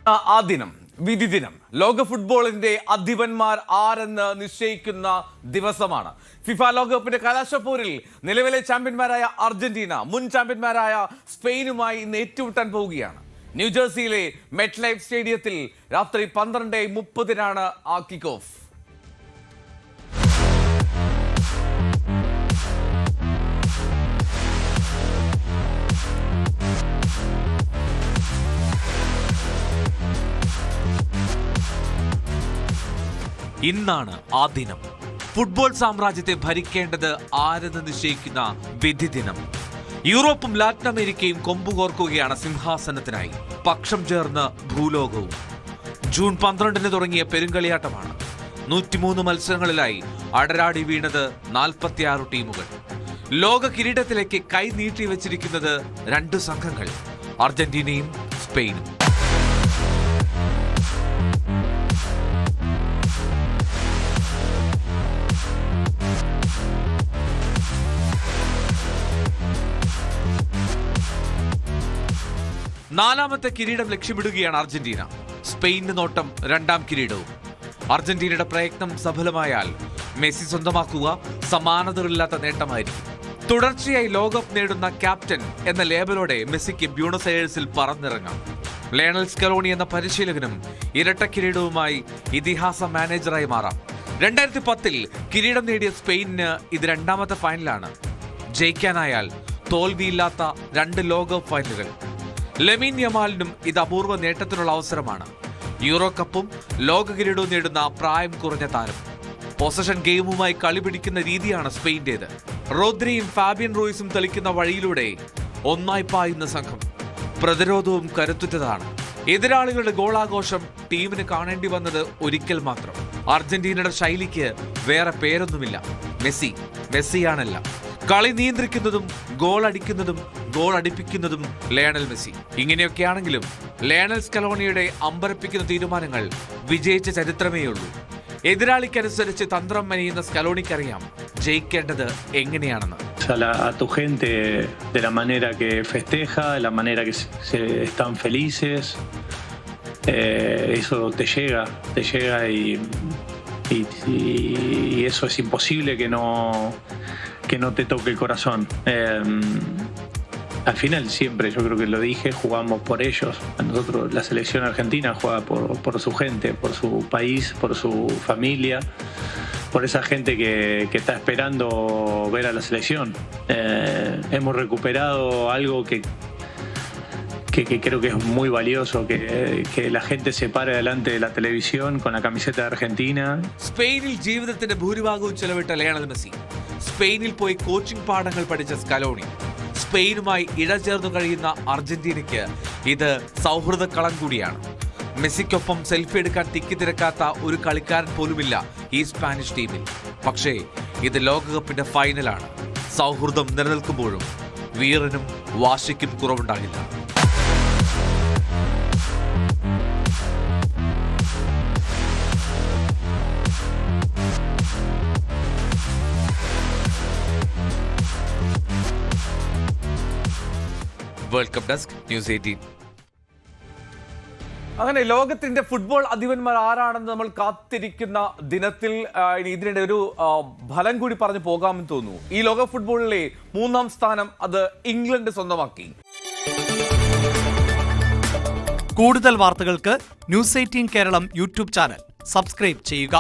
ആ ദിനം വിധി ദിനം ലോക ഫുട്ബോളിന്റെ അധിപന്മാർ ആരെന്ന് നിശ്ചയിക്കുന്ന ദിവസമാണ്. ഫിഫ ലോകകപ്പിന്റെ കലാശപ്പോരിൽ നിലവിലെ ചാമ്പ്യന്മാരായ അർജന്റീന മുൻ ചാമ്പ്യന്മാരായ സ്പെയിനുമായി ഇന്ന് ഏറ്റുമുട്ടാൻ പോവുകയാണ്. ന്യൂജേഴ്സിയിലെ മെറ്റ് ലൈഫ് സ്റ്റേഡിയത്തിൽ രാത്രി 12:30 ആ കിക്ക് ഓഫ്. ഇന്നാണ് ആ ദിനം. ഫുട്ബോൾ സാമ്രാജ്യത്തെ ഭരിക്കേണ്ടത് ആരെന്ന് നിശ്ചയിക്കുന്ന വിധി ദിനം. യൂറോപ്പും ലാറ്റിൻ അമേരിക്കയും കൊമ്പുകോർക്കുകയാണ് സിംഹാസനത്തിനായി. പക്ഷം ചേർന്ന് ഭൂലോകവും. ജൂൺ 12 തുടങ്ങിയ പെരുങ്കളിയാട്ടമാണ്. 103 മത്സരങ്ങളിലായി അടരാടി വീണത് 46 ടീമുകൾ. ലോക കിരീടത്തിലേക്ക് കൈ നീട്ടി വെച്ചിരിക്കുന്നത് 2 സംഘങ്ങൾ, അർജന്റീനയും സ്പെയിനും. നാലാമത്തെ കിരീടം ലക്ഷ്യമിടുകയാണ് അർജന്റീന. സ്പെയിനിന് നോട്ടം 2ാം കിരീടവും. അർജന്റീനയുടെ പ്രയത്നം സഫലമായാൽ മെസ്സി സ്വന്തമാക്കുക സമാനതകളില്ലാത്ത നേട്ടമായിരിക്കും. തുടർച്ചയായി ലോകകപ്പ് നേടുന്ന ക്യാപ്റ്റൻ എന്ന ലേബലോടെ മെസ്സിക്ക് ബ്യൂണസ് അയേഴ്സിൽ പറന്നിറങ്ങാം. ലയണൽ സ്കലോണി എന്ന പരിശീലകനും ഇരട്ട കിരീടവുമായി ഇതിഹാസ മാനേജറായി മാറാം. 2010 കിരീടം നേടിയ സ്പെയിനിന് ഇത് 2ാമത്തെ ഫൈനലാണ്. ജയിക്കാനായാൽ തോൽവിയില്ലാത്ത 2 ലോകകപ്പ് ഫൈനലുകൾ. ലെമീൻ യമാലിനും ഇത് അപൂർവ നേട്ടത്തിനുള്ള അവസരമാണ്. യൂറോ കപ്പും ലോക കിരീടവും നേടുന്ന പ്രായം കുറഞ്ഞ താരം. പൊസഷൻ ഗെയിമുമായി കളി പിടിക്കുന്ന രീതിയാണ് സ്പെയിന്റേത്. റോദ്രിയും ഫാബിയൻ റൂയിസും തെളിക്കുന്ന വഴിയിലൂടെ ഒന്നായി പായുന്ന സംഘം. പ്രതിരോധവും കരുത്തുറ്റതാണ്. എതിരാളികളുടെ ഗോളാഘോഷം ടീമിന് കാണേണ്ടി വന്നത് ഒരിക്കൽ മാത്രം. അർജന്റീനയുടെ ശൈലിക്ക് വേറെ പേരൊന്നുമില്ല. മെസ്സിയാണല്ല. കളി നിയന്ത്രിക്കുന്നതും ഗോൾ അടിക്കുന്നതും ഗോൾ അടിപ്പിക്കുന്നതും ലയണൽ മെസ്സി. ഇങ്ങനെയൊക്കെയാണെങ്കിലും ലയണൽ സ്കലോണിയുടെ അമ്പരപ്പിക്കുന്ന തീരുമാനങ്ങൾ വിജയിച്ച ചരിത്രമേയുള്ളൂ. എതിരാളിക്കനുസരിച്ച് തന്ത്രം മെനയുന്ന സ്കലോണിക്കറിയാം ജയിക്കേണ്ടത് എങ്ങനെയാണെന്ന്. A tu gente de la manera que festeja, de la manera que están felices, eso te llega y eso es imposible que no te toque el corazón. Al final siempre, yo creo que lo dije, jugamos por ellos. Nosotros, la selección argentina juega por su gente, por su país, por su familia, por esa gente que está esperando ver a la selección. Hemos recuperado algo que creo que es muy valioso, que la gente se pare delante de la televisión con la camiseta de Argentina. സ്പെയിനിൽ ജീവിതത്തിന്റെ ഭൂരിഭാഗവും ചെലവിട്ട Lionel Messi, സ്പെയിനിൽ പോയി coaching പാഠങ്ങൾ പഠിച്ച Scaloni, സ്പെയിനുമായി ഇഴചേർന്നു കഴിയുന്ന അർജന്റീനയ്ക്ക് ഇത് സൗഹൃദ കളം കൂടിയാണ്. മെസ്സിക്കൊപ്പം സെൽഫി എടുക്കാൻ തിക്കിത്തിരക്കാത്ത ഒരു കളിക്കാരൻ പോലുമില്ല ഈ സ്പാനിഷ് ടീമിൽ. പക്ഷേ ഇത് ലോകകപ്പിന്റെ ഫൈനലാണ്. സൗഹൃദം നിലനിൽക്കുമ്പോഴും വീറിനും വാശിക്കും കുറവുണ്ടാകില്ല. World cup desk, news 18. അങ്ങനെ ലോകത്തിന്റെ ഫുട്ബോൾ അധിപന്മാർ ആരാണെന്ന് നമ്മൾ കാത്തിരിക്കുന്ന ദിനത്തിൽ ഇതിനിടെ ഒരു ഫലം കൂടി പറഞ്ഞു പോകാമെന്ന് തോന്നുന്നു. ഈ ലോക ഫുട്ബോളിലെ 3ാം സ്ഥാനം അത് ഇംഗ്ലണ്ട് സ്വന്തമാക്കി. കൂടുതൽ വാർത്തകൾക്ക് news 18 Keralam YouTube channel subscribe ചെയ്യുക.